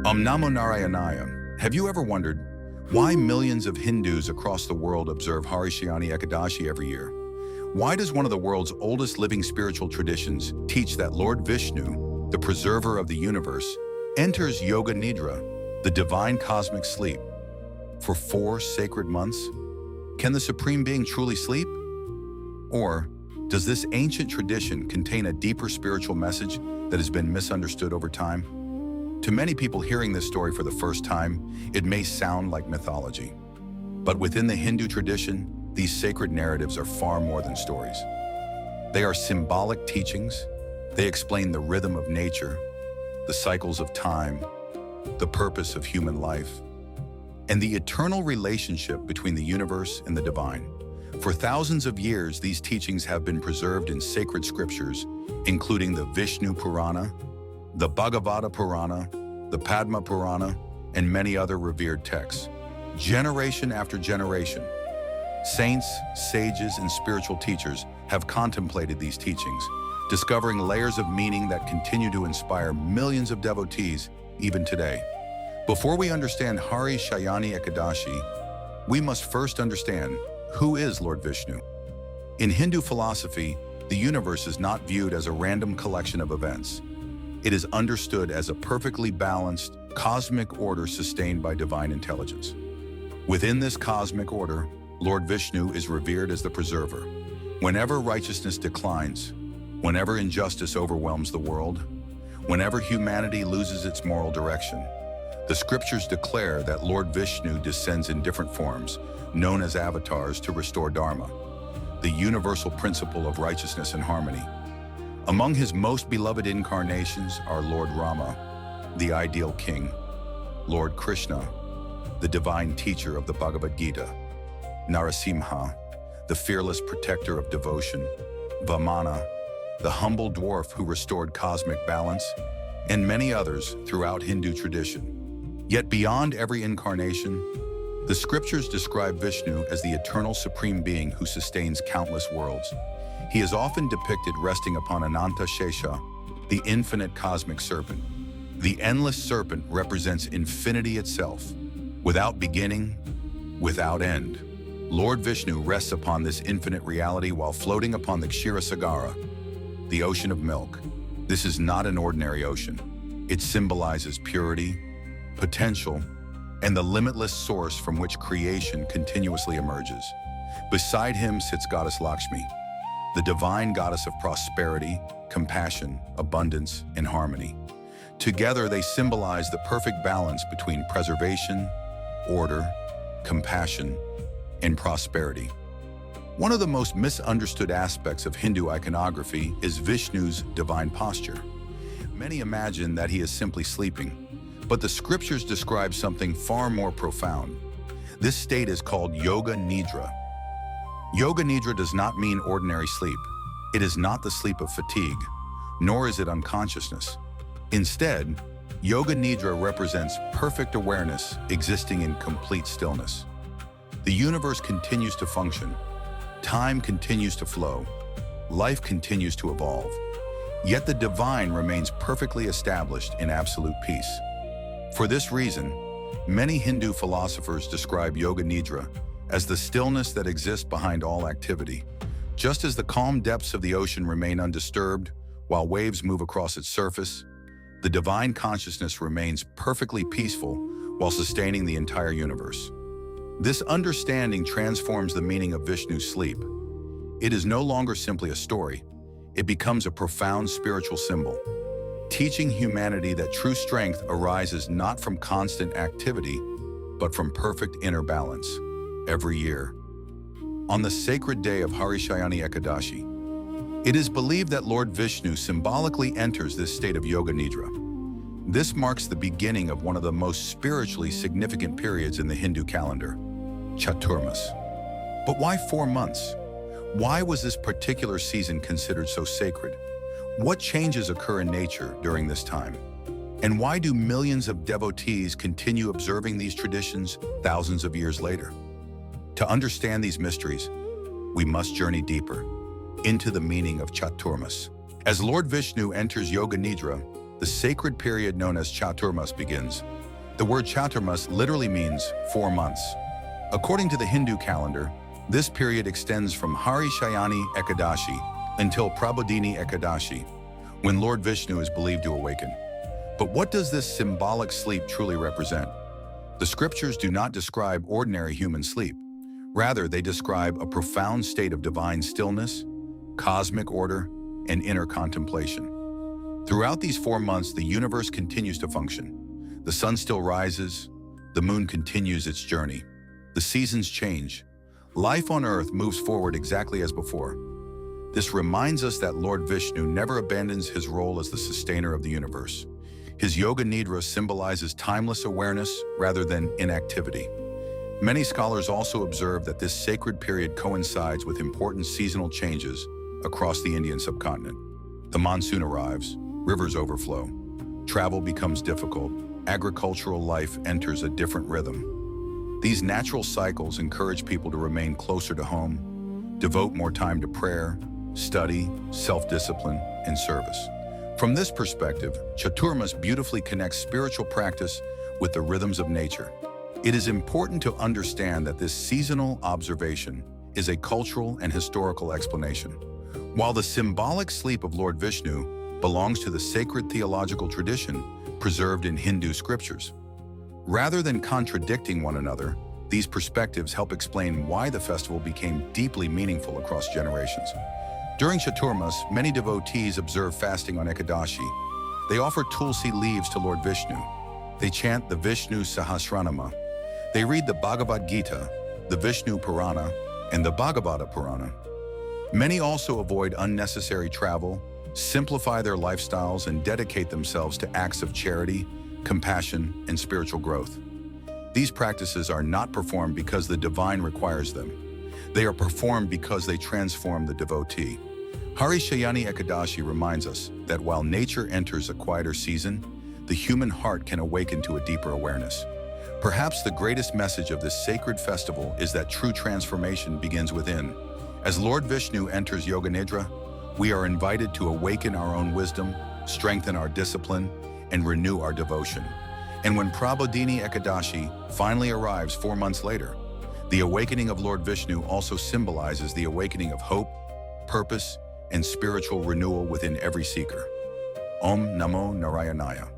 Namo Narayanaya. Have you ever wondered why millions of Hindus across the world observe Hari Shayani Ekadashi every year? Why does one of the world's oldest living spiritual traditions teach that Lord Vishnu, the preserver of the universe, enters Yoga Nidra, the divine cosmic sleep, for 4 sacred months? Can the Supreme Being truly sleep? Or does this ancient tradition contain a deeper spiritual message that has been misunderstood over time? To many people hearing this story for the first time, it may sound like mythology. But within the Hindu tradition, these sacred narratives are far more than stories. They are symbolic teachings. They explain the rhythm of nature, the cycles of time, the purpose of human life, and the eternal relationship between the universe and the divine. For thousands of years, these teachings have been preserved in sacred scriptures, including the Vishnu Purana, the Bhagavata Purana, the Padma Purana, and many other revered texts. Generation after generation, saints, sages, and spiritual teachers have contemplated these teachings, discovering layers of meaning that continue to inspire millions of devotees even today. Before we understand Hari Shayani Ekadashi, we must first understand who is Lord Vishnu. In Hindu philosophy, the universe is not viewed as a random collection of events. It is understood as a perfectly balanced, cosmic order sustained by divine intelligence. Within this cosmic order, Lord Vishnu is revered as the preserver. Whenever righteousness declines, whenever injustice overwhelms the world, whenever humanity loses its moral direction, the scriptures declare that Lord Vishnu descends in different forms, known as avatars, to restore Dharma, the universal principle of righteousness and harmony. Among his most beloved incarnations are Lord Rama, the ideal king, Lord Krishna, the divine teacher of the Bhagavad Gita, Narasimha, the fearless protector of devotion, Vamana, the humble dwarf who restored cosmic balance, and many others throughout Hindu tradition. Yet beyond every incarnation, the scriptures describe Vishnu as the eternal supreme being who sustains countless worlds. He is often depicted resting upon Ananta Shesha, the infinite cosmic serpent. The endless serpent represents infinity itself, without beginning, without end. Lord Vishnu rests upon this infinite reality while floating upon the Kshirasagara, the ocean of milk. This is not an ordinary ocean. It symbolizes purity, potential, and the limitless source from which creation continuously emerges. Beside him sits Goddess Lakshmi, the divine goddess of prosperity, compassion, abundance, and harmony. Together, they symbolize the perfect balance between preservation, order, compassion, and prosperity. One of the most misunderstood aspects of Hindu iconography is Vishnu's divine posture. Many imagine that he is simply sleeping, but the scriptures describe something far more profound. This state is called Yoga Nidra. Yoga Nidra does not mean ordinary sleep. It is not the sleep of fatigue, nor is it unconsciousness. Instead, Yoga Nidra represents perfect awareness existing in complete stillness. The universe continues to function, time continues to flow, life continues to evolve, yet the divine remains perfectly established in absolute peace. For this reason, many Hindu philosophers describe Yoga Nidra as the stillness that exists behind all activity. Just as the calm depths of the ocean remain undisturbed while waves move across its surface, the divine consciousness remains perfectly peaceful while sustaining the entire universe. This understanding transforms the meaning of Vishnu's sleep. It is no longer simply a story. It becomes a profound spiritual symbol, teaching humanity that true strength arises not from constant activity, but from perfect inner balance. Every year, on the sacred day of Hari Shayani Ekadashi, it is believed that Lord Vishnu symbolically enters this state of Yoga Nidra. This marks the beginning of one of the most spiritually significant periods in the Hindu calendar, Chaturmas. But why 4 months? Why was this particular season considered so sacred? What changes occur in nature during this time? And why do millions of devotees continue observing these traditions thousands of years later? To understand these mysteries, we must journey deeper into the meaning of Chaturmas. As Lord Vishnu enters Yoga Nidra, the sacred period known as Chaturmas begins. The word Chaturmas literally means 4 months. According to the Hindu calendar, this period extends from Hari Shayani Ekadashi until Prabodhini Ekadashi, when Lord Vishnu is believed to awaken. But what does this symbolic sleep truly represent? The scriptures do not describe ordinary human sleep. Rather, they describe a profound state of divine stillness, cosmic order, and inner contemplation. Throughout these 4 months, the universe continues to function. The sun still rises, the moon continues its journey. The seasons change. Life on earth moves forward exactly as before. This reminds us that Lord Vishnu never abandons his role as the sustainer of the universe. His Yoga Nidra symbolizes timeless awareness rather than inactivity. Many scholars also observe that this sacred period coincides with important seasonal changes across the Indian subcontinent. The monsoon arrives, rivers overflow, travel becomes difficult, agricultural life enters a different rhythm. These natural cycles encourage people to remain closer to home, devote more time to prayer, study, self-discipline, and service. From this perspective, Chaturmas beautifully connects spiritual practice with the rhythms of nature. It is important to understand that this seasonal observation is a cultural and historical explanation. While the symbolic sleep of Lord Vishnu belongs to the sacred theological tradition preserved in Hindu scriptures. Rather than contradicting one another, these perspectives help explain why the festival became deeply meaningful across generations. During Chaturmas, many devotees observe fasting on Ekadashi. They offer tulsi leaves to Lord Vishnu. They chant the Vishnu Sahasranama. They read the Bhagavad Gita, the Vishnu Purana, and the Bhagavata Purana. Many also avoid unnecessary travel, simplify their lifestyles, and dedicate themselves to acts of charity, compassion, and spiritual growth. These practices are not performed because the divine requires them. They are performed because they transform the devotee. Hari Shayani Ekadashi reminds us that while nature enters a quieter season, the human heart can awaken to a deeper awareness. Perhaps the greatest message of this sacred festival is that true transformation begins within. As Lord Vishnu enters Yoga Nidra, we are invited to awaken our own wisdom, strengthen our discipline, and renew our devotion. And when Prabodhini Ekadashi finally arrives 4 months later, the awakening of Lord Vishnu also symbolizes the awakening of hope, purpose, and spiritual renewal within every seeker. Om Namo Narayanaya.